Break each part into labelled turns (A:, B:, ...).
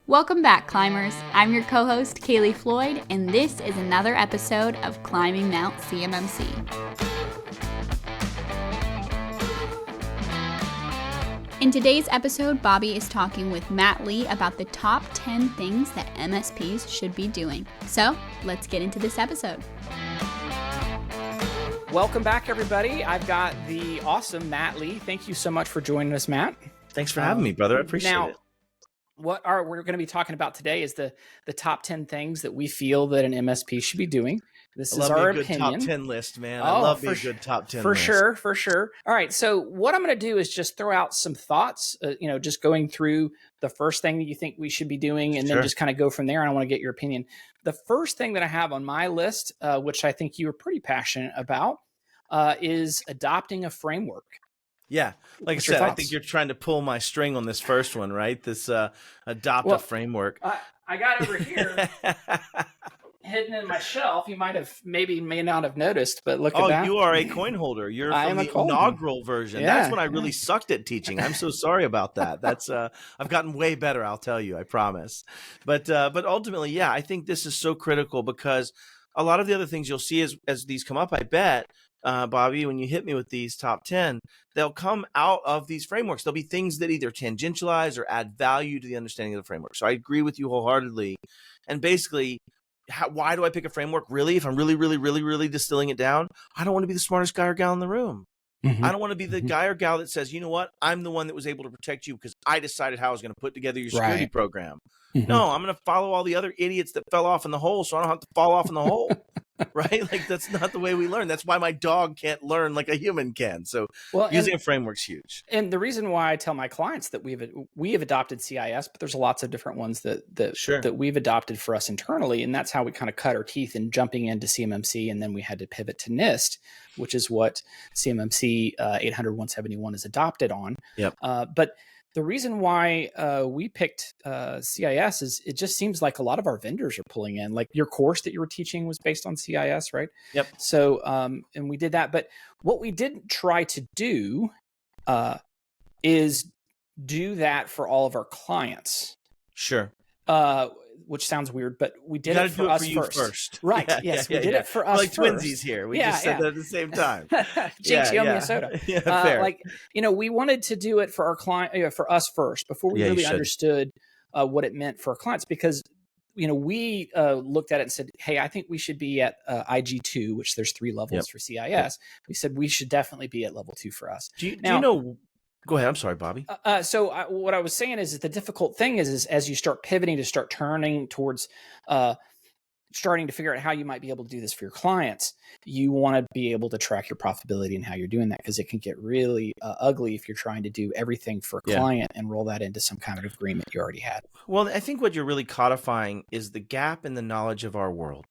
A: Welcome back, climbers. I'm your co-host, Kaylee Floyd, and this is another episode of Climbing Mount CMMC. In today's episode, Bobby is talking with Matt Lee about the top 10 things that MSPs should be doing. So, let's get into this episode.
B: Welcome back, everybody. I've got the awesome Matt Lee. Thank you so much for joining us, Matt.
C: Thanks for having me, brother. I appreciate it.
B: What we're going to be talking about today is the top 10 things that we feel that an MSP should be doing. This is our opinion.
C: Top 10 list, man. I love a good top 10
B: for
C: list.
B: For sure. All right. So what I'm going to do is just throw out some thoughts, just going through the first thing that you think we should be doing and then just kind of go from there. And I want to get your opinion. The first thing that I have on my list, which I think you are pretty passionate about, is adopting a framework.
C: Yeah. Like I said, I think you're trying to pull my string on this first one, right? This adopt a framework.
B: I got over here hidden in my shelf. You may not have noticed, but look at that.
C: Oh, you are a coin holder. You're from the inaugural version. Yeah, that's when I really sucked at teaching. I'm so sorry about that. That's I've gotten way better, I'll tell you, I promise. But ultimately, yeah, I think this is so critical because a lot of the other things you'll see as these come up, I bet, Bobby, when you hit me with these top 10, they'll come out of these frameworks. There'll be things that either tangentialize or add value to the understanding of the framework. So I agree with you wholeheartedly. And basically, why do I pick a framework? Really, if I'm really distilling it down, I don't want to be the smartest guy or gal in the room. Mm-hmm. I don't want to be the guy or gal that says, you know what, I'm the one that was able to protect you because I decided how I was going to put together your security program. Mm-hmm. No, I'm going to follow all the other idiots that fell off in the hole so I don't have to fall off in the hole. Right? Like, that's not the way we learn. That's why my dog can't learn like a human can. So using a framework's huge.
B: And the reason why I tell my clients that we have adopted CIS, but there's lots of different ones that we've adopted for us internally. And that's how we kind of cut our teeth in jumping into CMMC. And then we had to pivot to NIST, which is what CMMC 800-171 is adopted on.
C: Yep.
B: But the reason why we picked CIS is it just seems like a lot of our vendors are pulling in. Like your course that you were teaching was based on CIS, right?
C: Yep.
B: So, and we did that. But what we didn't try to do is do that for all of our clients.
C: Sure.
B: Which sounds weird, but we did it for us first. Right.
C: Yeah,
B: yes, we did it for us
C: like
B: first.
C: Twinsies here. We just said that at the same time.
B: Jinx, you owe me a soda.
C: Yeah, fair.
B: We wanted to do it for our client, for us first, before we really understood what it meant for our clients. Because, we looked at it and said, hey, I think we should be at IG2, which there's 3 levels for CIS. Yep. We said we should definitely be at level 2 for us.
C: Do you know? Go ahead. I'm sorry, Bobby.
B: What I was saying is the difficult thing is as you start pivoting to start turning towards starting to figure out how you might be able to do this for your clients, you want to be able to track your profitability and how you're doing that, because it can get really ugly if you're trying to do everything for a client and roll that into some kind of agreement you already had.
C: Well, I think what you're really codifying is the gap in the knowledge of our world.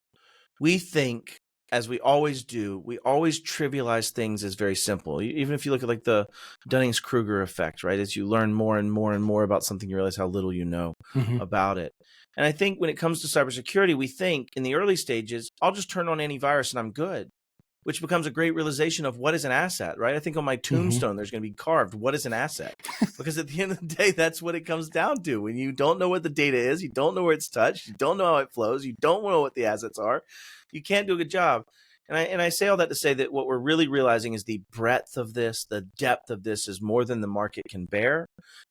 C: We think, as we always do, we always trivialize things as very simple. Even if you look at like the Dunning-Kruger effect, right? As you learn more and more and more about something, you realize how little you know about it. And I think when it comes to cybersecurity, we think in the early stages, I'll just turn on antivirus and I'm good, which becomes a great realization of what is an asset, right? I think on my tombstone, there's going to be carved, what is an asset? Because at the end of the day, that's what it comes down to. When you don't know what the data is, you don't know where it's touched, you don't know how it flows, you don't know what the assets are, you can't do a good job. And I say all that to say that what we're really realizing is the breadth of this, the depth of this is more than the market can bear.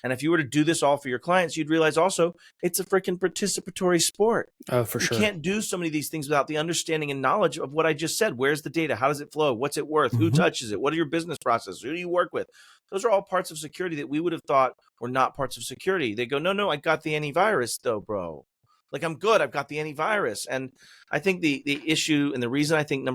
C: And if you were to do this all for your clients, you'd realize also it's a freaking participatory sport.
B: Oh, for sure.
C: You can't do so many of these things without the understanding and knowledge of what I just said. Where's the data? How does it flow? What's it worth? Who touches it? What are your business processes? Who do you work with? Those are all parts of security that we would have thought were not parts of security. They go, no, I got the antivirus though, bro. Like, I'm good. I've got the antivirus. And I think the issue and the reason I think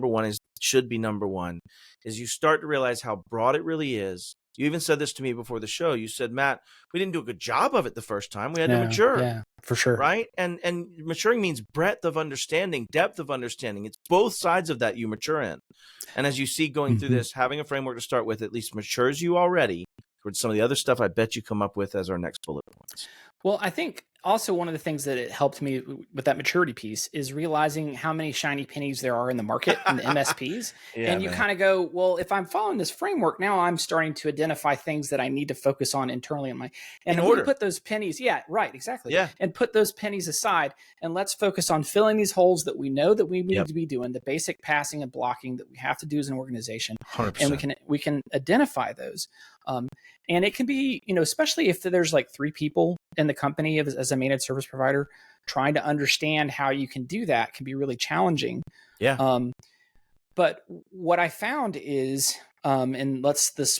C: should be number one is you start to realize how broad it really is. You even said this to me before the show. You said, Matt, we didn't do a good job of it the first time. We had to mature.
B: Yeah, for sure.
C: Right. And maturing means breadth of understanding, depth of understanding. It's both sides of that you mature in. And as you see going through this, having a framework to start with at least matures you already towards some of the other stuff I bet you come up with as our next bullet points.
B: Well, I think also one of the things that it helped me with that maturity piece is realizing how many shiny pennies there are in the market in the MSPs.
C: Yeah,
B: And you kind of go, well, if I'm following this framework, now I'm starting to identify things that I need to focus on internally in my, and
C: in
B: we
C: order.
B: put those pennies, yeah, right, exactly.
C: Yeah.
B: And put those pennies aside and let's focus on filling these holes that we know that we need to be doing, the basic passing and blocking that we have to do as an organization.
C: 100%.
B: And we can identify those. And it can be, especially if there's like 3 people in the company as a managed service provider, trying to understand how you can do that can be really challenging.
C: Yeah.
B: But what I found is, and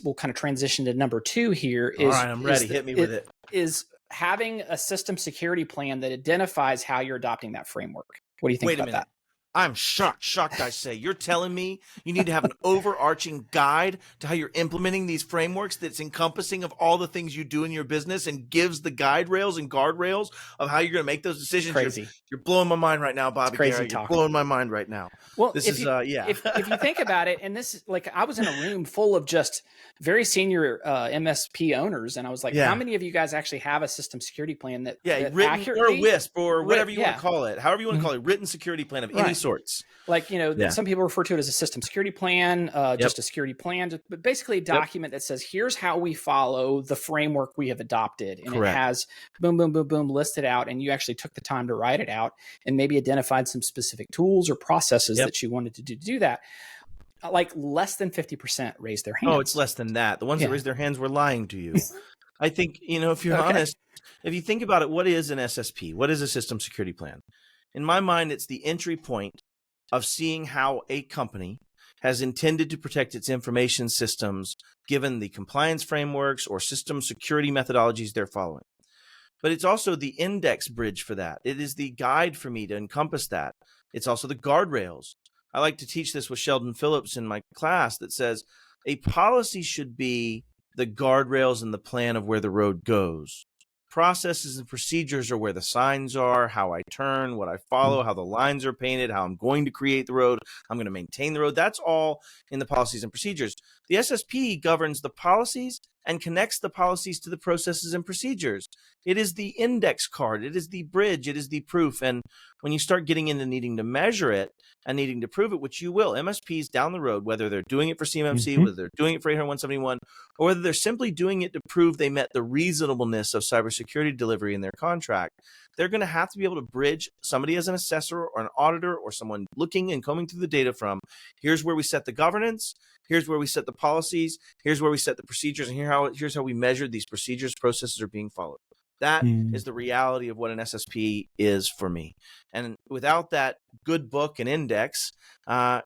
B: we'll kind of transition to number 2 here. Is,
C: all right, I'm ready. Hit me with it.
B: Is having a system security plan that identifies how you're adopting that framework. What do you think
C: Wait
B: about
C: a minute.
B: that?
C: I'm shocked, I say. You're telling me you need to have an overarching guide to how you're implementing these frameworks that's encompassing of all the things you do in your business and gives the guide rails and guardrails of how you're going to make those decisions.
B: Crazy.
C: You're blowing my mind right now, Bobby.
B: It's crazy
C: Garrett.
B: talk.
C: You're blowing my mind right now.
B: Well,
C: this
B: if
C: is
B: you, if you think about it, and this is like, I was in a room full of just very senior MSP owners, and I was like, how many of you guys actually have a system security plan that
C: written or WISP or whatever you want to call it, however you want to call it, written security plan of any sorts.
B: Like, some people refer to it as a system security plan, just a security plan, but basically a document that says, here's how we follow the framework we have adopted. And it has boom, boom, boom, boom listed out. And you actually took the time to write it out and maybe identified some specific tools or processes that you wanted to do that. Like less than 50% raised their hands.
C: Oh, it's less than that. The ones that raised their hands were lying to you. I think, if you're honest, if you think about it, what is an SSP? What is a system security plan? In my mind, it's the entry point of seeing how a company has intended to protect its information systems given the compliance frameworks or system security methodologies they're following. But it's also the index bridge for that. It is the guide for me to encompass that. It's also the guardrails. I like to teach this with Sheldon Phillips in my class that says a policy should be the guardrails and the plan of where the road goes. Processes and procedures are where the signs are, how I turn, what I follow, how the lines are painted, how I'm going to create the road, I'm going to maintain the road. That's all in the policies and procedures. The SSP governs the policies and connects the policies to the processes and procedures. It is the index card. It is the bridge. It is the proof. And when you start getting into needing to measure it and needing to prove it, which you will, MSPs down the road, whether they're doing it for CMMC, whether they're doing it for 800-171, or whether they're simply doing it to prove they met the reasonableness of cybersecurity delivery in their contract, they're going to have to be able to bridge somebody as an assessor or an auditor or someone looking and combing through the data from, here's where we set the governance, here's where we set the policies, here's where we set the procedures, and here's how we measure these procedures, processes are being followed. That is the reality of what an SSP is for me. And without that good book and index,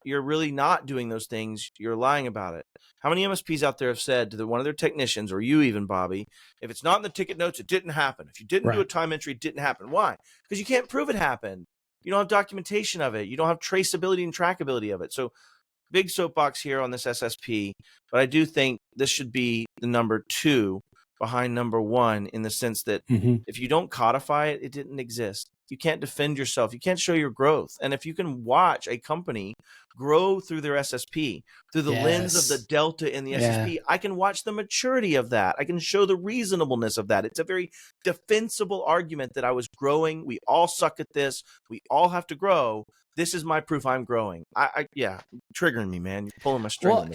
C: you're really not doing those things. You're lying about it. How many MSPs out there have said to one of their technicians, or you even, Bobby, if it's not in the ticket notes, it didn't happen. If you didn't do a time entry, it didn't happen. Why? Because you can't prove it happened. You don't have documentation of it. You don't have traceability and trackability of it. So big soapbox here on this SSP, but I do think this should be the number 2 behind number 1 in the sense that if you don't codify it, it didn't exist. You can't defend yourself. You can't show your growth. And if you can watch a company grow through their SSP, through the lens of the delta in the SSP, I can watch the maturity of that. I can show the reasonableness of that. It's a very defensible argument that I was growing. We all suck at this. We all have to grow. This is my proof I'm growing. Triggering me, man. You're pulling my string.
B: Well,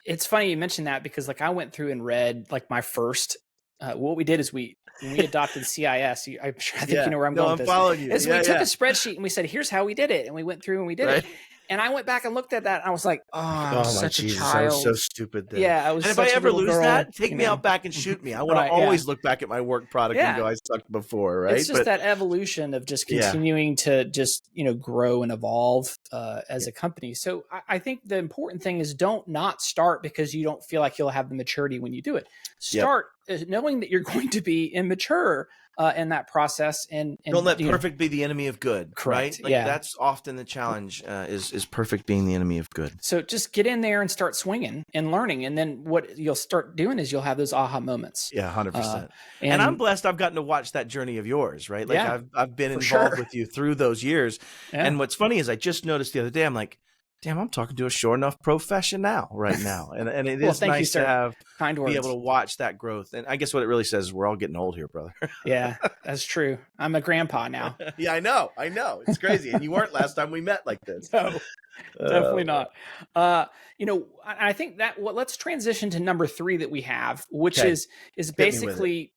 B: it's funny you mentioned that because like I went through and read like my first, what we did is when we adopted CIS, I think you know where I'm going with this.
C: Following you.
B: We took a spreadsheet and we said, here's how we did it. And we went through and we did it. And I went back and looked at that and I was like, I'm such a child.
C: I was so stupid then.
B: Yeah, I was.
C: And if I ever lose that, take me out back and shoot me. I want to always look back at my work product and go, I sucked before, right?
B: It's just that evolution of just continuing to just, grow and evolve as a company. So I think the important thing is don't not start because you don't feel like you'll have the maturity when you do it. Start knowing that you're going to be immature in that process, and
C: don't let perfect be the enemy of good.
B: Correct.
C: Right? Like that's often the challenge is perfect being the enemy of good.
B: So just get in there and start swinging and learning, and then what you'll start doing is you'll have those aha moments.
C: Yeah, 100%. And I'm blessed. I've gotten to watch that journey of yours, right? Like I've been involved with you through those years. Yeah. And what's funny is I just noticed the other day, I'm like, damn, I'm talking to a sure enough professional right now. And it
B: Well,
C: is
B: thank you,
C: nice
B: sir.
C: to have
B: Kind
C: be
B: words.
C: able to watch that growth. And I guess what it really says is we're all getting old here, brother.
B: Yeah, that's true. I'm a grandpa now.
C: Yeah, I know. It's crazy. And you weren't last time we met like this.
B: No, definitely not. I think that let's transition to number 3 that we have, which
C: Okay.
B: is basically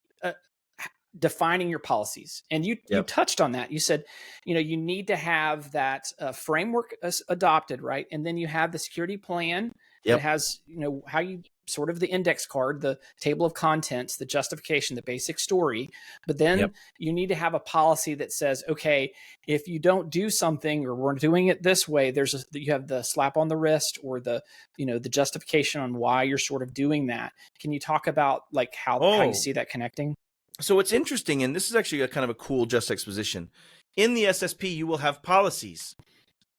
B: defining your policies. And you touched on that. You said, you need to have that framework adopted, right? And then you have the security plan that has, how you sort of the index card, the table of contents, the justification, the basic story. But then you need to have a policy that says, okay, if you don't do something or we're doing it this way, you have the slap on the wrist or the justification on why you're sort of doing that. Can you talk about like how you see that connecting?
C: So what's interesting, and this is actually a kind of a cool juxtaposition. In the SSP, you will have policies.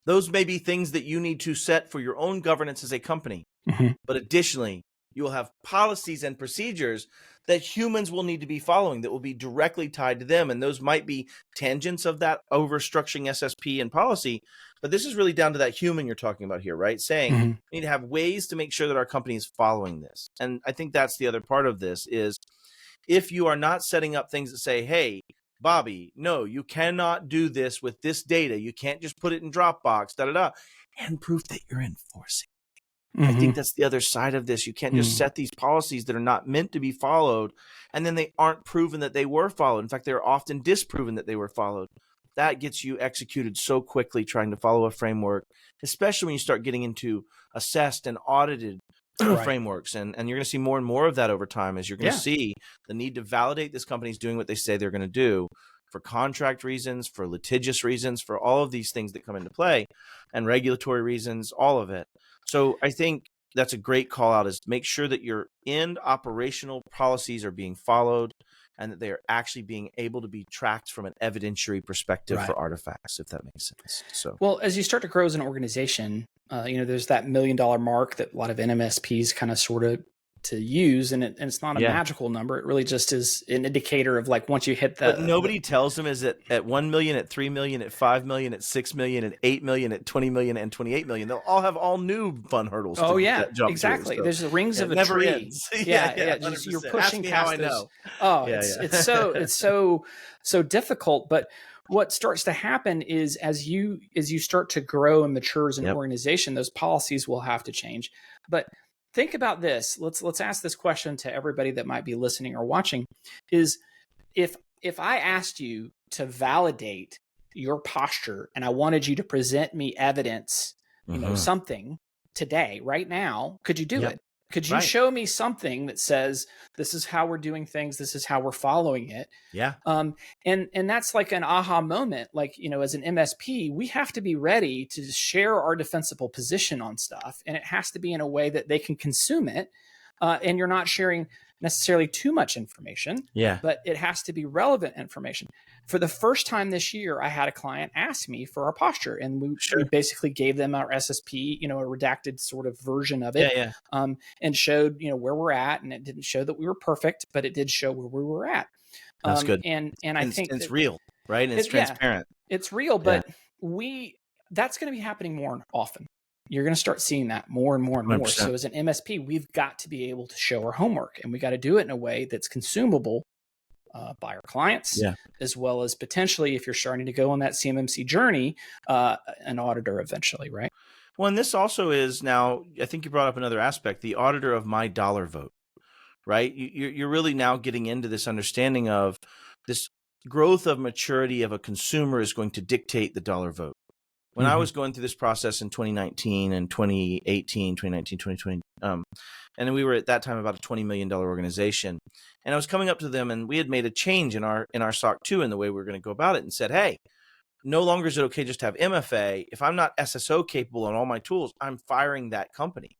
C: Those may be things that you need to set for your own governance as a company.
B: Mm-hmm.
C: But additionally, you will have policies and procedures that humans will need to be following that will be directly tied to them. And those might be tangents of that overstructuring SSP and policy. But this is really down to that human you're talking about here, right? Saying we need to have ways to make sure that our company is following this. And I think that's the other part of this is if you are not setting up things that say, hey, Bobby, no, you cannot do this with this data. You can't just put it in Dropbox, and proof that you're enforcing. I think that's the other side of this. You can't just set these policies that are not meant to be followed, and then they aren't proven that they were followed. In fact, they're often disproven that they were followed. That gets you executed so quickly trying to follow a framework, especially when you start getting into assessed and audited frameworks. And you're going to see more and more of that over time as you're going to see the need to validate this company's doing what they say they're going to do for contract reasons, for litigious reasons, for all of these things that come into play, and regulatory reasons, all of it. So I think that's a great call out, is make sure that your end operational policies are being followed and that they are actually being able to be tracked from an evidentiary perspective for artifacts, if that makes sense. So,
B: well, as you start to grow as an organization, there's that $1 million mark that a lot of MSPs kind of sort of to use, and it's not a magical number. It really just is an indicator of like once you hit that.
C: But nobody tells them is at 1 million, at 3 million, at 5 million, at 6 million, at 8 million, at 20 million, and 28 million. They'll all have all new fun hurdles.
B: Oh
C: jump
B: exactly.
C: Through, so.
B: There's the rings of a
C: never
B: tree.
C: Ends.
B: Just, you're pushing past those. It's so difficult. But what starts to happen is as you start to grow and mature as an organization, those policies will have to change. But think about this. Let's ask this question to everybody that might be listening or watching: is if I asked you to validate your posture and I wanted you to present me evidence, something today, right now, could you do it? Could you show me something that says this is how we're doing things, this is how we're following it?
C: Yeah.
B: And that's like an aha moment. Like, as an MSP, we have to be ready to share our defensible position on stuff, and it has to be in a way that they can consume it. And you're not sharing necessarily too much information, but it has to be relevant information. For the first time this year, I had a client ask me for our posture, and we basically gave them our SSP, a redacted sort of version of it, and showed, where we're at. And it didn't show that we were perfect, but it did show where we were at.
C: That's good.
B: And I think
C: it's real, right? And it's transparent.
B: It's real, but that's going to be happening more often. You're going to start seeing that more and more and more. 100%. So as an MSP, we've got to be able to show our homework, and we got to do it in a way that's consumable by our clients, as well as potentially, if you're starting to go on that CMMC journey, an auditor eventually, right?
C: Well, and this also is now, I think you brought up another aspect, the auditor of my dollar vote, right? You're really now getting into this understanding of this growth of maturity of a consumer is going to dictate the dollar vote. When I was going through this process in 2019 and 2018, 2019, 2020, and we were at that time about a $20 million organization, and I was coming up to them, and we had made a change in our SOC 2 in the way we were going to go about it, and said, hey, no longer is it okay just to have MFA. If I'm not SSO capable on all my tools, I'm firing that company,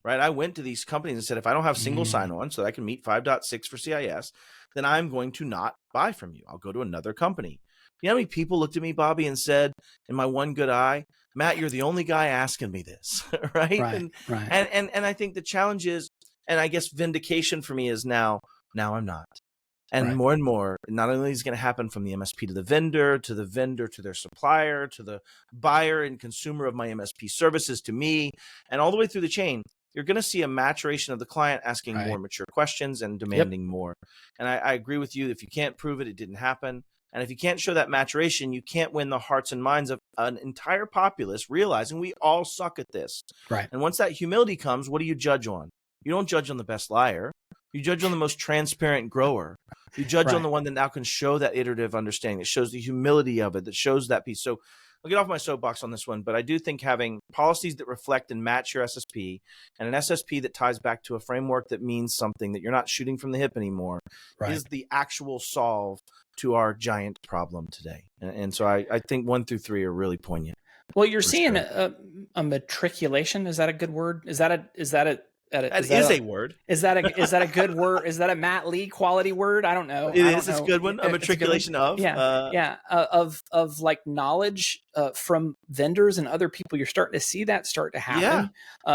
C: right? I went to these companies and said, if I don't have single sign-on so that I can meet 5.6 for CIS, then I'm going to not buy from you. I'll go to another company. You know how many people looked at me, Bobby, and said, in my one good eye, Matt, you're the only guy asking me this, right? And I think the challenge is, and I guess vindication for me is now I'm not. And more, not only is it going to happen from the MSP to the vendor to their supplier, to the buyer and consumer of my MSP services, to me, and all the way through the chain, you're going to see a maturation of the client asking more mature questions and demanding more. And I agree with you. If you can't prove it, it didn't happen. And if you can't show that maturation, you can't win the hearts and minds of an entire populace realizing we all suck at this.
B: Right.
C: And once that humility comes, what do you judge on? You don't judge on the best liar. You judge on the most transparent grower. You judge on the one that now can show that iterative understanding, that shows the humility of it, that shows that piece. So I'll get off my soapbox on this one, but I do think having policies that reflect and match your SSP, and an SSP that ties back to a framework that means something, that you're not shooting from the hip anymore, is the actual solve to our giant problem today. And so I think 1 through 3 are really poignant.
B: Well, you're seeing a matriculation. Is that a good word? Is that a
C: word.
B: Is that a good word? Is that a Matt Lee quality word? I don't know.
C: It's a good one. A matriculation of.
B: Of like knowledge from vendors and other people. You're starting to see that start to happen.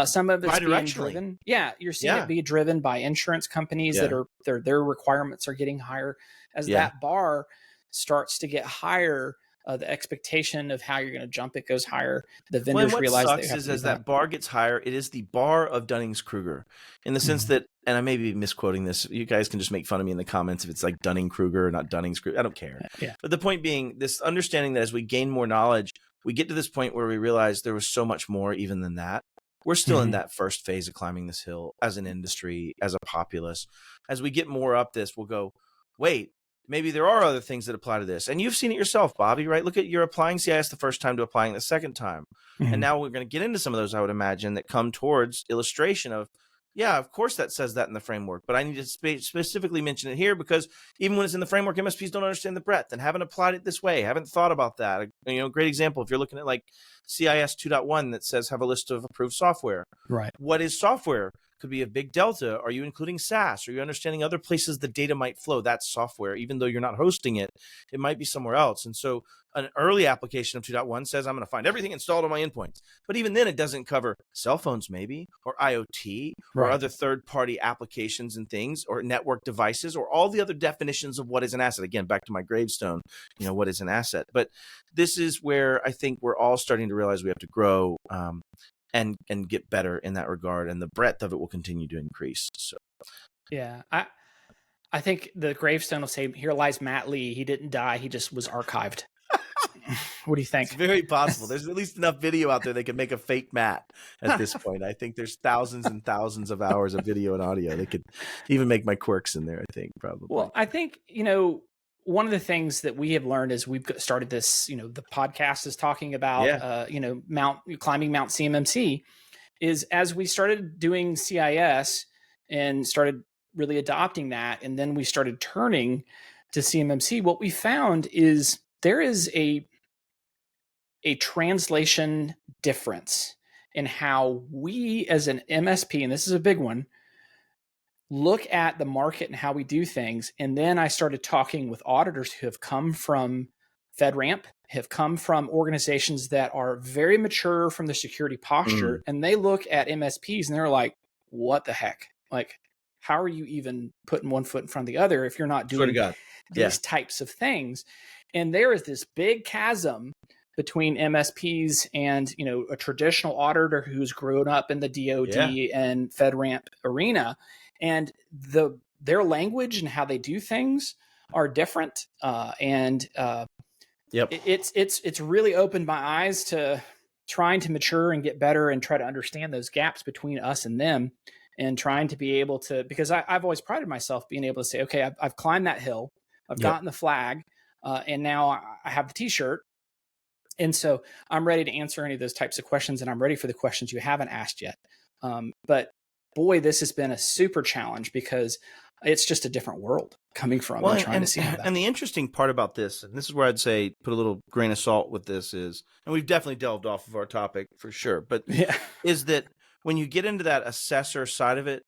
B: Some of it's being driven. Yeah, you're seeing it be driven by insurance companies that are their requirements are getting higher. As that bar starts to get higher, the expectation of how you're going to jump it goes higher. The vendors realize
C: what sucks is as that bar gets higher, it is the bar of Dunning-Kruger, in the sense that, and I may be misquoting this. You guys can just make fun of me in the comments if it's like Dunning-Kruger or not Dunning-Kruger. I don't care. But the point being, this understanding that as we gain more knowledge, we get to this point where we realize there was so much more even than that. We're still in that first phase of climbing this hill as an industry, as a populace. As we get more up this, we'll go, wait, maybe there are other things that apply to this. And you've seen it yourself, Bobby, right? Look at, you're applying CIS the first time to applying the second time. And now we're going to get into some of those, I would imagine, that come towards illustration of, yeah, of course that says that in the framework, but I need to specifically mention it here because even when it's in the framework, MSPs don't understand the breadth and haven't applied it this way, haven't thought about that. Great example, if you're looking at like CIS 2.1 that says have a list of approved software.
B: Right.
C: What is software? Could be a big delta. Are you including SaaS? Are you understanding other places the data might flow? That's software. Even though you're not hosting it, it might be somewhere else. And so an early application of 2.1 says, I'm going to find everything installed on my endpoints. But even then, it doesn't cover cell phones maybe, or IoT, or other third-party applications and things, or network devices, or all the other definitions of what is an asset. Again, back to my gravestone, what is an asset? But this is where I think we're all starting to realize we have to grow and get better in that regard, and the breadth of it will continue to increase. So,
B: yeah, I think the gravestone will say, "Here lies Matt Lee. He didn't die. He just was archived." What do you think?
C: It's very possible. There's at least enough video out there they can make a fake Matt at this point. I think there's thousands and thousands of hours of video and audio. They could even make my quirks in there, I think, probably.
B: Well, I think, one of the things that we have learned is we've started this, the podcast is talking about, climbing Mount CMMC, is as we started doing CIS and started really adopting that, and then we started turning to CMMC, what we found is there is a translation difference in how we as an MSP, and this is a big one, look at the market and how we do things. And then I started talking with auditors who have come from FedRAMP, have come from organizations that are very mature from the security posture. And they look at MSPs and they're like, what the heck? Like, how are you even putting one foot in front of the other if you're not doing these types of things? And there is this big chasm between MSPs and, a traditional auditor who's grown up in the DoD and FedRAMP arena. And their language and how they do things are different. It's really opened my eyes to trying to mature and get better and try to understand those gaps between us and them, and trying to be able to, because I've always prided myself being able to say, okay, I've climbed that hill, I've gotten the flag, and now I have the t-shirt. And so I'm ready to answer any of those types of questions, and I'm ready for the questions you haven't asked yet. But boy, this has been a super challenge because it's just a different world coming from and trying to see that.
C: And the interesting part about this, and this is where I'd say put a little grain of salt with this is, and we've definitely delved off of our topic for sure, but is that when you get into that assessor side of it,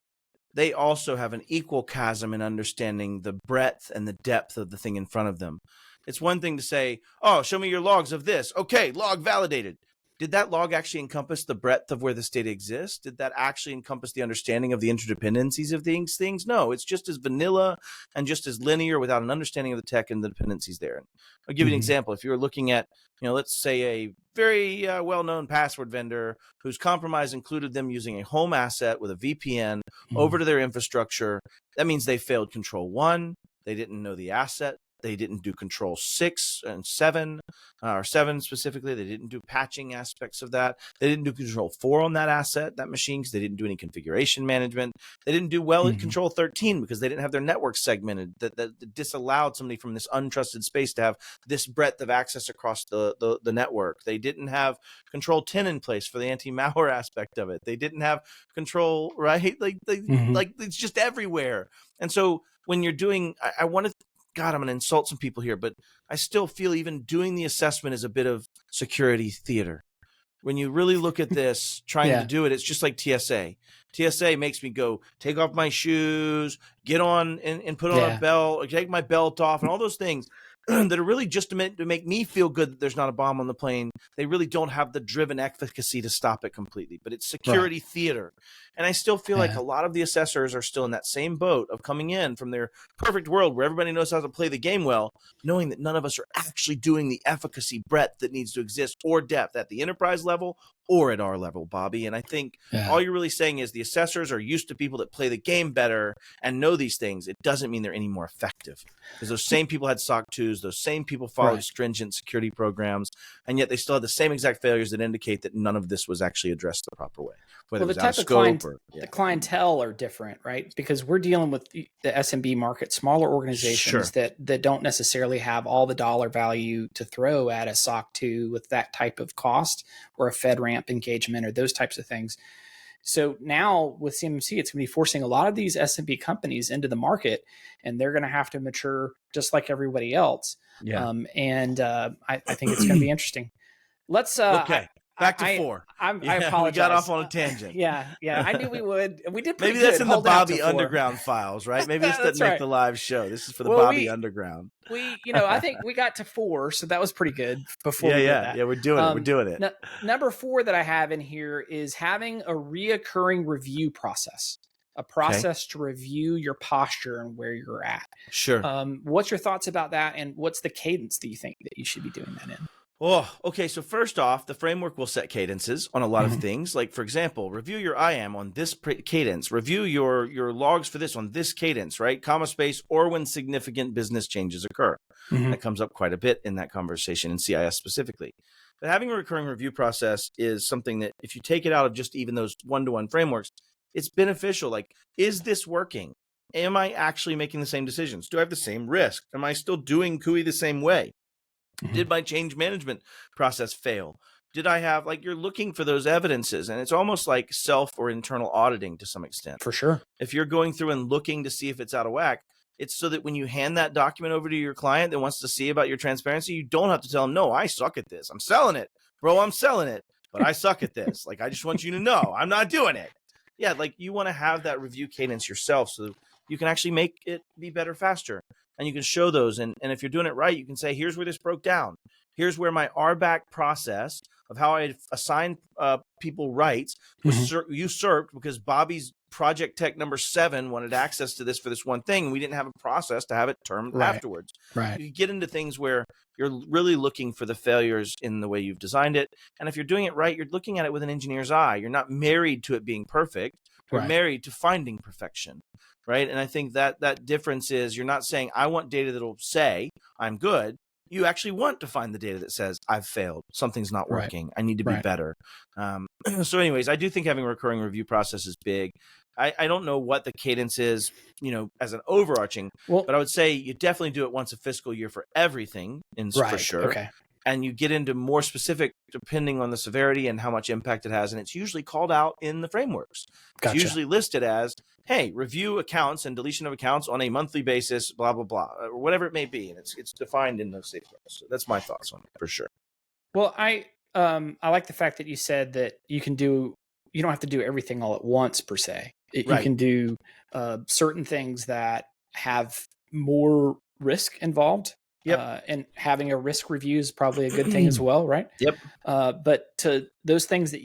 C: they also have an equal chasm in understanding the breadth and the depth of the thing in front of them. It's one thing to say, oh, show me your logs of this. Okay, log validated. did that log actually encompass the breadth of where this data exists? Did that actually encompass the understanding of the interdependencies of these things? No, it's just as vanilla and just as linear without an understanding of the tech and the dependencies there. I'll give you an example. If you're looking at, let's say a very well-known password vendor whose compromise included them using a home asset with a VPN over to their infrastructure, that means they failed Control 1. They didn't know the asset. They didn't do Control 6 and 7, or 7 specifically. They didn't do patching aspects of that. They didn't do Control 4 on that asset, that machine, because they didn't do any configuration management. They didn't do well at Control 13 because they didn't have their network segmented. That disallowed somebody from this untrusted space to have this breadth of access across the network. They didn't have Control 10 in place for the anti-malware aspect of it. They didn't have control, right? Like it's just everywhere. And so when you're doing, I want to, God, I'm going to insult some people here, but I still feel even doing the assessment is a bit of security theater. When you really look at this, trying to do it, it's just like TSA. TSA makes me go take off my shoes, get on and put on a belt, or take my belt off, and all those things that are really just meant to make me feel good that there's not a bomb on the plane. They really don't have the driven efficacy to stop it completely, but it's security theater. And I still feel like a lot of the assessors are still in that same boat of coming in from their perfect world where everybody knows how to play the game well, knowing that none of us are actually doing the efficacy breadth that needs to exist or depth at the enterprise level or at our level, Bobby. And I think all you're really saying is the assessors are used to people that play the game better and know these things. It doesn't mean they're any more effective, because those same people had SOC 2s, those same people followed stringent security programs, and yet they still had the same exact failures that indicate that none of this was actually addressed the proper way.
B: Well, the type of the clientele are different, right? Because we're dealing with the SMB market, smaller organizations that don't necessarily have all the dollar value to throw at a SOC 2 with that type of cost, or a FedRAMP engagement, or those types of things. So now with CMMC, it's going to be forcing a lot of these SMB companies into the market, and they're going to have to mature just like everybody else. I think it's going to be interesting. Let's
C: back to 4.
B: I apologize.
C: We got off on a tangent.
B: I knew we would. We did pretty
C: Maybe that's
B: good
C: in the Bobby Underground files, right? Maybe this doesn't make the live show. This is for the Bobby Underground.
B: I think we got to 4, so that was pretty good before we did that.
C: We're doing it. We're doing it.
B: Number 4 that I have in here is having a reoccurring review process. A process to review your posture and where you're at.
C: Sure.
B: What's your thoughts about that, and what's the cadence that you think that you should be doing that in?
C: Oh, okay. So first off, the framework will set cadences on a lot of things. Like, for example, review your IAM on this cadence, review your logs for this on this cadence, right? Comma space, or when significant business changes occur. That comes up quite a bit in that conversation in CIS specifically. But having a recurring review process is something that if you take it out of just even those one-to-one frameworks, it's beneficial. Like, is this working? Am I actually making the same decisions? Do I have the same risk? Am I still doing CUI the same way? Did my change management process fail? Did I have, like, you're looking for those evidences, and it's almost like self or internal auditing to some extent.
B: For sure.
C: If you're going through and looking to see if it's out of whack, it's so that when you hand that document over to your client that wants to see about your transparency, you don't have to tell them, no, I suck at this. I'm selling it, bro. I'm selling it, but I suck at this. Like, I just want you to know I'm not doing it. Yeah. Like, you want to have that review cadence yourself so you can actually make it be better faster. And you can show those. And if you're doing it right, you can say, here's where this broke down. Here's where my RBAC process of how I assign people rights was usurped because Bobby's project tech number 7 wanted access to this for this one thing. And we didn't have a process to have it termed afterwards.
B: Right.
C: You get into things where you're really looking for the failures in the way you've designed it. And if you're doing it right, you're looking at it with an engineer's eye. You're not married to it being perfect. You're married to finding perfection. Right. And I think that difference is you're not saying, I want data that'll say I'm good. You actually want to find the data that says I've failed. Something's not working. I need to be better. So anyways, I do think having a recurring review process is big. I don't know what the cadence is, as an overarching, but I would say you definitely do it once a fiscal year for everything for sure.
B: Okay.
C: And you get into more specific depending on the severity and how much impact it has. And it's usually called out in the frameworks.
B: Gotcha.
C: It's usually listed as, hey, review accounts and deletion of accounts on a monthly basis, blah, blah, blah, or whatever it may be. And it's defined in those safeguards. So that's my thoughts on it for sure.
B: Well, I like the fact that you said that you don't have to do everything all at once per se. You can do certain things that have more risk involved
C: Yep.
B: And having a risk review is probably a good thing as well, right?
C: Yep.
B: But to those things that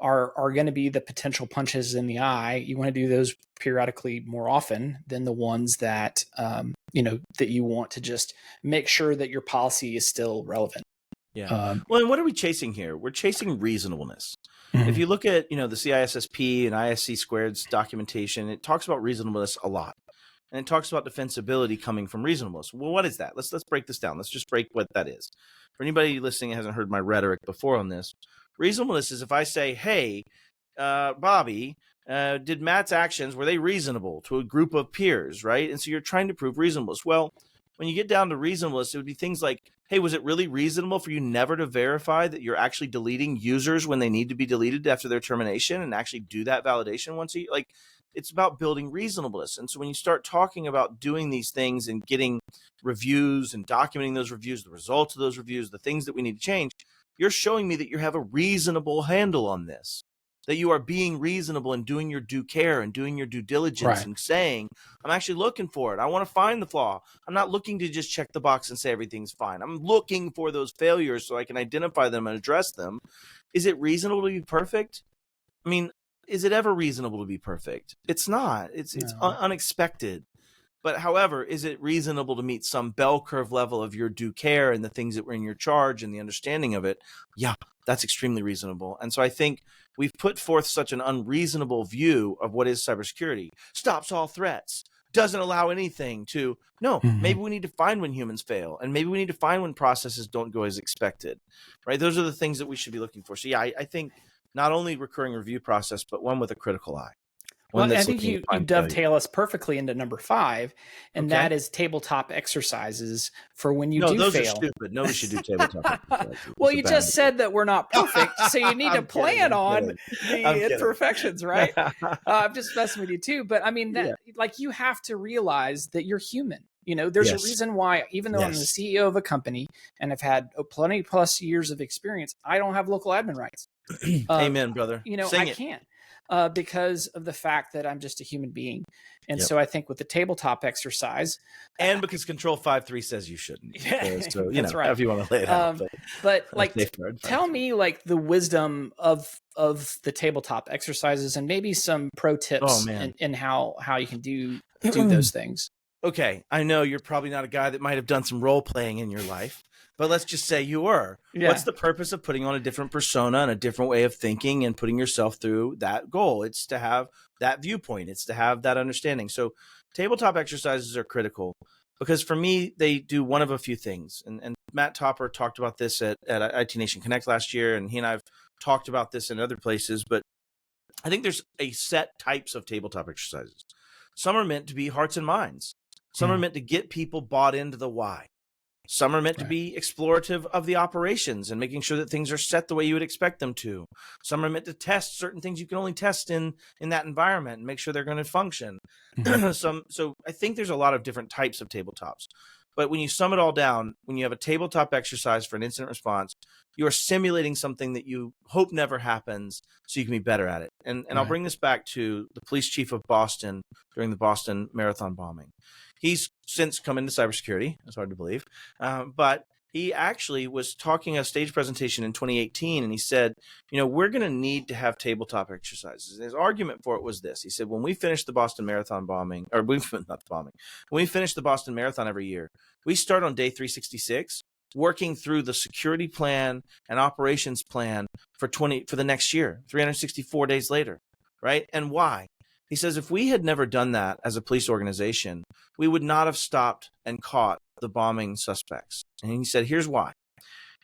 B: are going to be the potential punches in the eye, you want to do those periodically more often than the ones that that you want to just make sure that your policy is still relevant.
C: Yeah. Well, and what are we chasing here? We're chasing reasonableness.
B: Mm-hmm.
C: If you look at, the CISSP and ISC squared's documentation, it talks about reasonableness a lot. And it talks about defensibility coming from reasonableness. Well, what is that? Let's break this down. Let's just break what that is. For anybody listening that hasn't heard my rhetoric before on this, reasonableness is if I say, hey, Bobby, did Matt's actions, were they reasonable to a group of peers, right? And so you're trying to prove reasonableness. Well, when you get down to reasonableness, it would be things like, hey, was it really reasonable for you never to verify that you're actually deleting users when they need to be deleted after their termination and actually do that validation once a year? Like, it's about building reasonableness. And so when you start talking about doing these things and getting reviews and documenting those reviews, the results of those reviews, the things that we need to change, you're showing me that you have a reasonable handle on this, that you are being reasonable and doing your due care and doing your due diligence and saying, I'm actually looking for it. I want to find the flaw. I'm not looking to just check the box and say everything's fine. I'm looking for those failures so I can identify them and address them. Is it reasonable to be perfect? I mean, is it ever reasonable to be perfect? It's not. It's unexpected. But however, is it reasonable to meet some bell curve level of your due care and the things that were in your charge and the understanding of it? Yeah, that's extremely reasonable. And so I think we've put forth such an unreasonable view of what is cybersecurity. Stops all threats, doesn't allow anything to, no, maybe we need to find when humans fail. And maybe we need to find when processes don't go as expected, right? Those are the things that we should be looking for. So yeah, I think not only recurring review process, but one with a critical eye.
B: Well, I think you dovetail us perfectly into number 5, and that is tabletop exercises for when you do
C: those
B: fail.
C: Are stupid. Nobody should do tabletop exercises.
B: Well, you just said that we're not perfect, so you need to plan on the imperfections, right? I'm just messing with you too, but I mean, like, you have to realize that you're human. There's a reason why, even though I'm the CEO of a company and I've had plenty plus years of experience, I don't have local admin rights.
C: Amen, brother.
B: I can't. Because of the fact that I'm just a human being. And so I think with the tabletop exercise.
C: And because Control 5.3 says you shouldn't. So,
B: that's right.
C: If you want to lay it out.
B: But like, tell me like the wisdom of the tabletop exercises and maybe some pro tips in how you can do those things.
C: Okay. I know you're probably not a guy that might have done some role playing in your life. But let's just say you were. Yeah. What's the purpose of putting on a different persona and a different way of thinking and putting yourself through that goal? It's to have that viewpoint. It's to have that understanding. So tabletop exercises are critical because for me, they do one of a few things. And Matt Topper talked about this at IT Nation Connect last year, and he and I have talked about this in other places. But I think there's a set types of tabletop exercises. Some are meant to be hearts and minds. Some are meant to get people bought into the why. Some are meant to be explorative of the operations and making sure that things are set the way you would expect them to. Some are meant to test certain things you can only test in that environment and make sure they're going to function. So I think there's a lot of different types of tabletops. But when you sum it all down, when you have a tabletop exercise for an incident response, you are simulating something that you hope never happens so you can be better at it. And I'll bring this back to the police chief of Boston during the Boston Marathon bombing. He's since come into cybersecurity. It's hard to believe. But he actually was talking a stage presentation in 2018, and he said, we're going to need to have tabletop exercises. And his argument for it was this. He said, when we finish the Boston Marathon bombing, or when we finish the Boston Marathon every year, we start on day 366 working through the security plan and operations plan for the next year, 364 days later, right? And why? He says, if we had never done that as a police organization, we would not have stopped and caught the bombing suspects. And he said, here's why.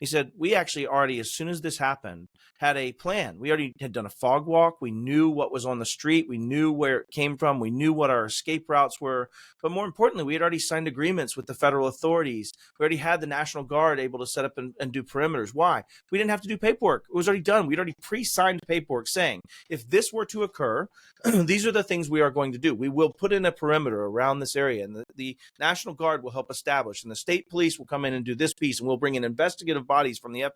C: He said, we actually already, as soon as this happened, had a plan. We already had done a fog walk. We knew what was on the street. We knew where it came from. We knew what our escape routes were. But more importantly, we had already signed agreements with the federal authorities. We already had the National Guard able to set up and do perimeters. Why? We didn't have to do paperwork. It was already done. We'd already pre-signed paperwork saying, if this were to occur, these are the things we are going to do. We will put in a perimeter around this area, and the National Guard will help establish, and the state police will come in and do this piece, and we'll bring in investigative bodies from the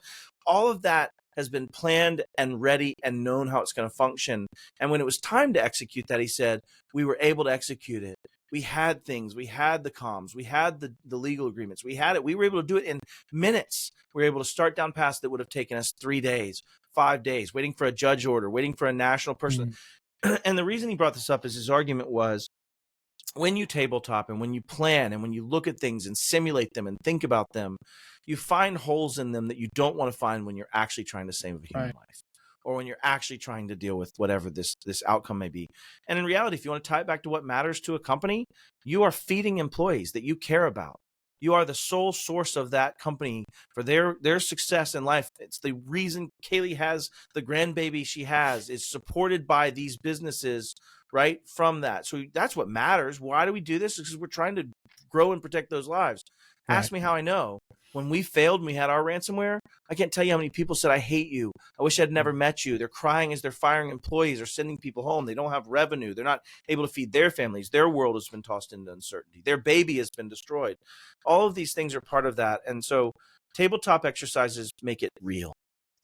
C: all of that has been planned and ready and known how it's going to function. And when it was time to execute that, he said, we were able to execute it We had things, we had the comms, we had the legal agreements, we had it. We were able to do it in minutes. We were able to start down paths that would have taken us 3 days, 5 days, waiting for a judge order, waiting for a national person. And the reason he brought this up is his argument was, when you tabletop and when you plan and when you look at things and simulate them and think about them, you find holes in them that you don't want to find when you're actually trying to save a human life, or when you're actually trying to deal with whatever this outcome may be. And in reality, if you want to tie it back to what matters to a company, you are feeding employees that you care about. You are the sole source of that company for their success in life. It's the reason Kaylee has the grandbaby she has, is supported by these businesses, right? From that. So that's what matters. Why do we do this? Because we're trying to grow and protect those lives. Ask me how I know. When we failed and we had our ransomware, I can't tell you how many people said, I hate you. I wish I'd never met you. They're crying as they're firing employees or sending people home. They don't have revenue. They're not able to feed their families. Their world has been tossed into uncertainty. Their baby has been destroyed. All of these things are part of that. And so tabletop exercises make it real.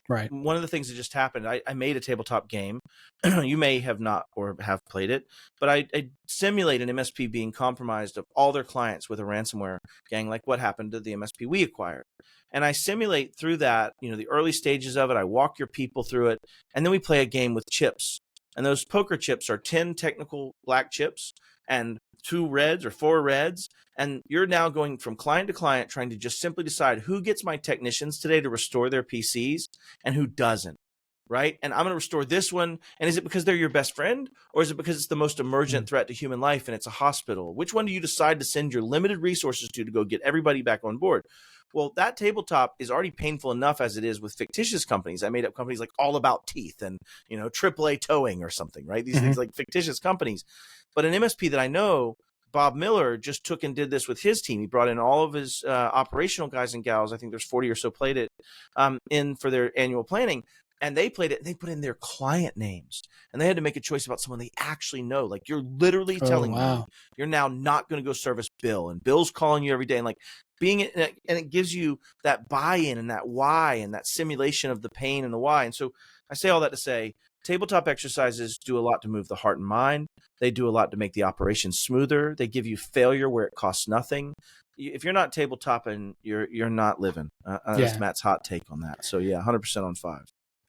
B: Right.
C: One of the things that just happened, I made a tabletop game. You may have not or have played it, but I simulate an MSP being compromised of all their clients with a ransomware gang, like what happened to the MSP we acquired. And I simulate through that, the early stages of it. I walk your people through it, and then we play a game with chips. And those poker chips are 10 technical black chips and 2 reds or 4 reds. And you're now going from client to client, trying to just simply decide who gets my technicians today to restore their PCs and who doesn't, right? And I'm going to restore this one. And is it because they're your best friend, or is it because it's the most emergent threat to human life and it's a hospital? Which one do you decide to send your limited resources to go get everybody back on board? Well, that tabletop is already painful enough as it is with fictitious companies. I made up companies like All About Teeth and, AAA Towing or something, right? These things like fictitious companies. But an MSP that I know, Bob Miller, just took and did this with his team. He brought in all of his operational guys and gals. I think there's 40 or so played it in for their annual planning. And they played it, and they put in their client names. And they had to make a choice about someone they actually know. Like, you're literally telling me you're now not going to go service Bill. And Bill's calling you every day. And like and it gives you that buy-in and that why and that simulation of the pain and the why. And so I say all that to say, tabletop exercises do a lot to move the heart and mind. They do a lot to make the operation smoother. They give you failure where it costs nothing. If you're not tabletopping, you're not living. That's Matt's hot take on that. So yeah, 100% on 5.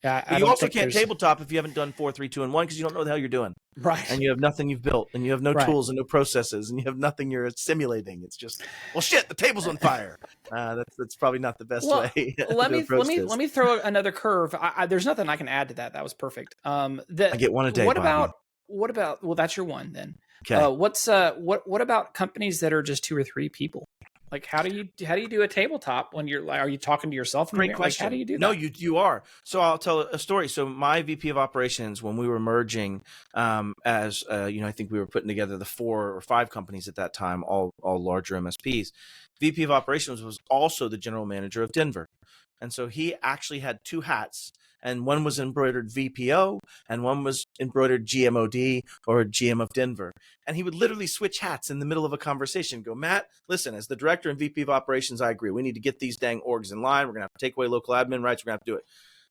B: Yeah,
C: you also can't tabletop if you haven't done 4, 3, 2, and 1, because you don't know what the hell you're doing.
B: Right.
C: And you have nothing you've built, and you have no tools and no processes, and you have nothing you're simulating. It's just, well, shit, the table's on fire. That's probably not the best way.
B: Let me throw another curve. There's nothing I can add to that. That was perfect. I
C: get one a day.
B: What about? Well, that's your one then.
C: Okay.
B: What about companies that are just 2 or 3 people? Like, how do you do a tabletop when are you talking to yourself?
C: Great question.
B: Like, how do you do that?
C: No, you are. So I'll tell a story. So my VP of operations, when we were merging, I think we were putting together the 4 or 5 companies at that time, all larger MSPs. VP of operations was also the general manager of Denver. And so he actually had 2 hats. And one was embroidered VPO, and one was embroidered GMOD, or GM of Denver. And he would literally switch hats in the middle of a conversation. Go, Matt, listen, as the director and VP of operations, I agree. We need to get these dang orgs in line. We're going to have to take away local admin rights. We're going to have to do it.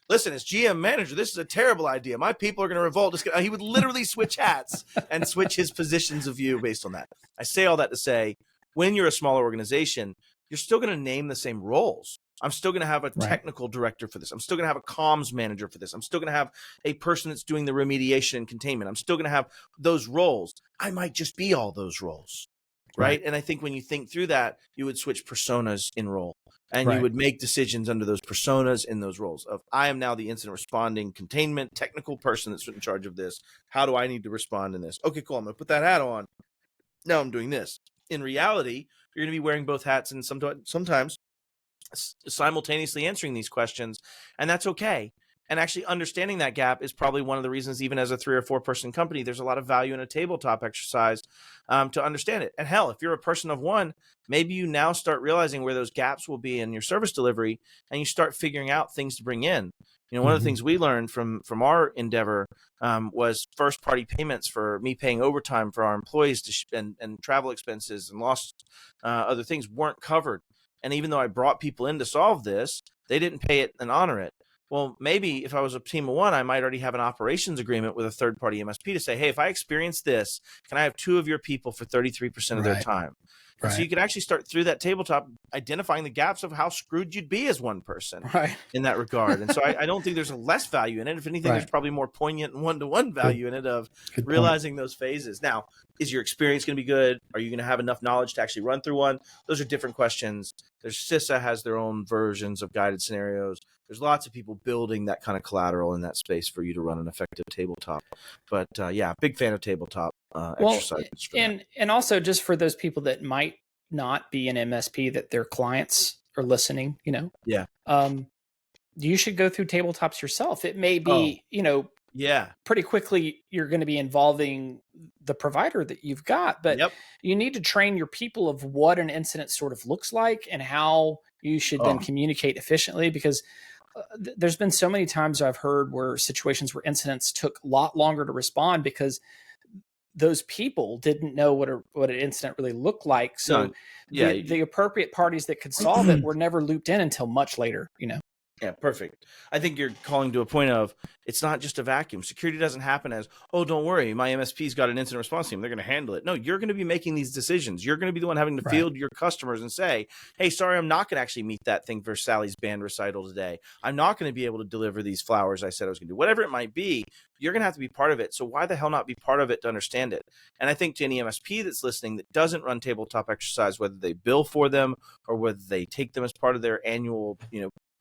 C: Listen, as GM manager, this is a terrible idea. My people are going to revolt. He would literally switch hats and switch his positions of view based on that. I say all that to say, when you're a smaller organization, you're still going to name the same roles. I'm still going to have a technical director for this. I'm still going to have a comms manager for this. I'm still going to have a person that's doing the remediation and containment. I'm still going to have those roles. I might just be all those roles, right? And I think when you think through that, you would switch personas in role, and you would make decisions under those personas in those roles of, I am now the incident responding containment technical person that's in charge of this. How do I need to respond in this? Okay, cool. I'm going to put that hat on. Now I'm doing this. In reality, you're going to be wearing both hats, and sometimes simultaneously answering these questions, and that's okay. And actually understanding that gap is probably one of the reasons, even as a 3 or 4 person company, there's a lot of value in a tabletop exercise to understand it. And hell, if you're a person of 1, maybe you now start realizing where those gaps will be in your service delivery, and you start figuring out things to bring in. One of the things we learned from our endeavor was first party payments for me paying overtime for our employees and travel expenses and lost other things weren't covered. And even though I brought people in to solve this, they didn't pay it and honor it. Well, maybe if I was a team of one, I might already have an operations agreement with a third-party MSP to say, hey, if I experience this, can I have 2 of your people for 33% of their time? And so you could actually start through that tabletop identifying the gaps of how screwed you'd be as one person in that regard. And so I don't think there's a less value in it. If anything, there's probably more poignant one-to-one value in it of realizing those phases. Now, is your experience going to be good? Are you going to have enough knowledge to actually run through one? Those are different questions. There's CISSA has their own versions of guided scenarios. There's lots of people building that kind of collateral in that space for you to run an effective tabletop. But yeah, big fan of tabletop exercises.
B: And also just for those people that might not be an MSP, that their clients are listening, you should go through tabletops yourself. It may be, pretty quickly you're going to be involving the provider that you've got, but you need to train your people of what an incident sort of looks like and how you should then communicate efficiently, because there's been so many times I've heard where situations where incidents took a lot longer to respond because those people didn't know what an incident really looked like. So the appropriate parties that could solve it were never looped in until much later,
C: Yeah, perfect. I think you're calling to a point of it's not just a vacuum. Security doesn't happen as, oh, don't worry, my MSP's got an incident response team. They're going to handle it. No, you're going to be making these decisions. You're going to be the one having to field your customers and say, hey, sorry, I'm not going to actually meet that thing for Sally's band recital today. I'm not going to be able to deliver these flowers I said I was going to do. Whatever it might be, you're going to have to be part of it. So why the hell not be part of it to understand it? And I think to any MSP that's listening that doesn't run tabletop exercise, whether they bill for them or whether they take them as part of their annual,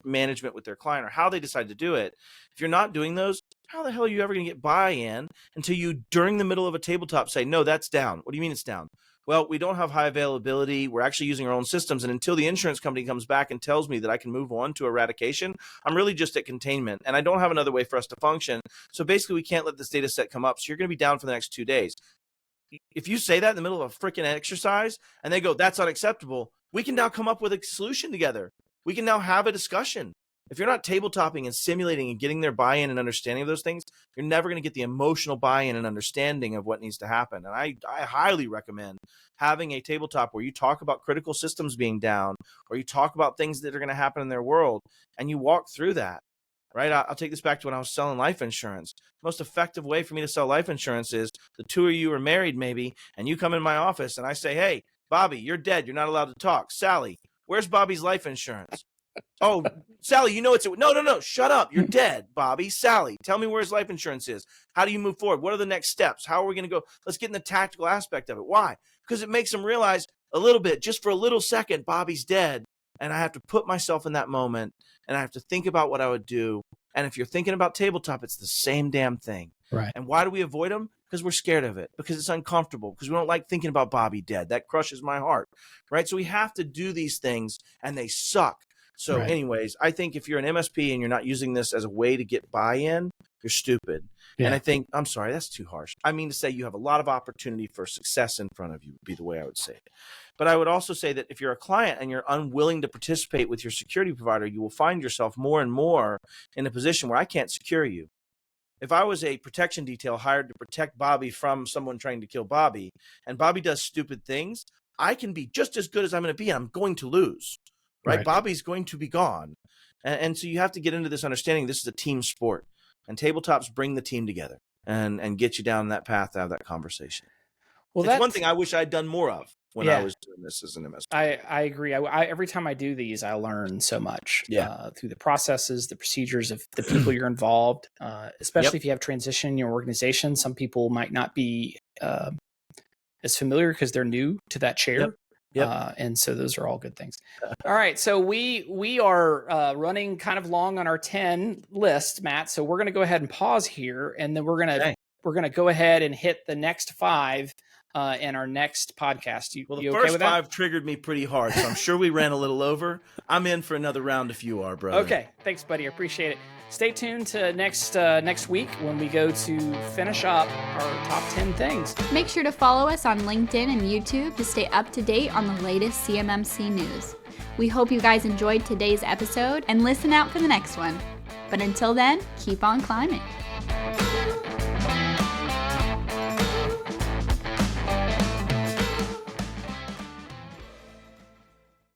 C: management with their client or how they decide to do it. If you're not doing those, how the hell are you ever going to get buy-in until you, during the middle of a tabletop, say, no, that's down. What do you mean it's down? Well, we don't have high availability. We're actually using our own systems. And until the insurance company comes back and tells me that I can move on to eradication, I'm really just at containment and I don't have another way for us to function. So basically we can't let this data set come up. So you're going to be down for the next 2 days. If you say that in the middle of a freaking exercise and they go, that's unacceptable, we can now come up with a solution together. We can now have a discussion. If you're not tabletopping and simulating and getting their buy-in and understanding of those things, you're never going to get the emotional buy-in and understanding of what needs to happen. And I highly recommend having a tabletop where you talk about critical systems being down, or you talk about things that are going to happen in their world, and you walk through that, right? I'll take this back to when I was selling life insurance. The most effective way for me to sell life insurance is the 2 of you are married maybe, and you come in my office and I say, hey, Bobby, you're dead. You're not allowed to talk. Sally, where's Bobby's life insurance? Oh, Sally, it's no, shut up. You're dead, Bobby. Sally, tell me where his life insurance is. How do you move forward? What are the next steps? How are we going to go? Let's get in the tactical aspect of it. Why? Because it makes them realize a little bit, just for a little second, Bobby's dead. And I have to put myself in that moment and I have to think about what I would do. And if you're thinking about tabletop, it's the same damn thing.
B: Right.
C: And why do we avoid them? Because we're scared of it, because it's uncomfortable, because we don't like thinking about Bobby dead. That crushes my heart, right? So we have to do these things and they suck. So anyways, I think if you're an MSP and you're not using this as a way to get buy-in, you're stupid. Yeah. And I think, I'm sorry, that's too harsh. I mean to say you have a lot of opportunity for success in front of you would be the way I would say it. But I would also say that if you're a client and you're unwilling to participate with your security provider, you will find yourself more and more in a position where I can't secure you. If I was a protection detail hired to protect Bobby from someone trying to kill Bobby, and Bobby does stupid things, I can be just as good as I'm going to be, and I'm going to lose, right? Bobby's going to be gone. And so you have to get into this understanding this is a team sport, and tabletops bring the team together and get you down that path to have that conversation. Well, that's one thing I wish I'd done more of when I was doing this as an MSP.
B: I agree. I every time I do these, I learn so much through the processes, the procedures of the people you're involved, especially if you have transition in your organization. Some people might not be as familiar because they're new to that chair. And so those are all good things. All right. So we are running kind of long on our 10 list, Matt. So we're going to go ahead and pause here, and then we're going to go ahead and hit the next 5 in our next podcast.
C: The first 5 triggered me pretty hard, so I'm sure we ran a little over. I'm in for another round if you are, brother.
B: Okay. Thanks, buddy. I appreciate it. Stay tuned to next week when we go to finish up our top 10 things.
A: Make sure to follow us on LinkedIn and YouTube to stay up to date on the latest CMMC news. We hope you guys enjoyed today's episode and listen out for the next one. But until then, keep on climbing.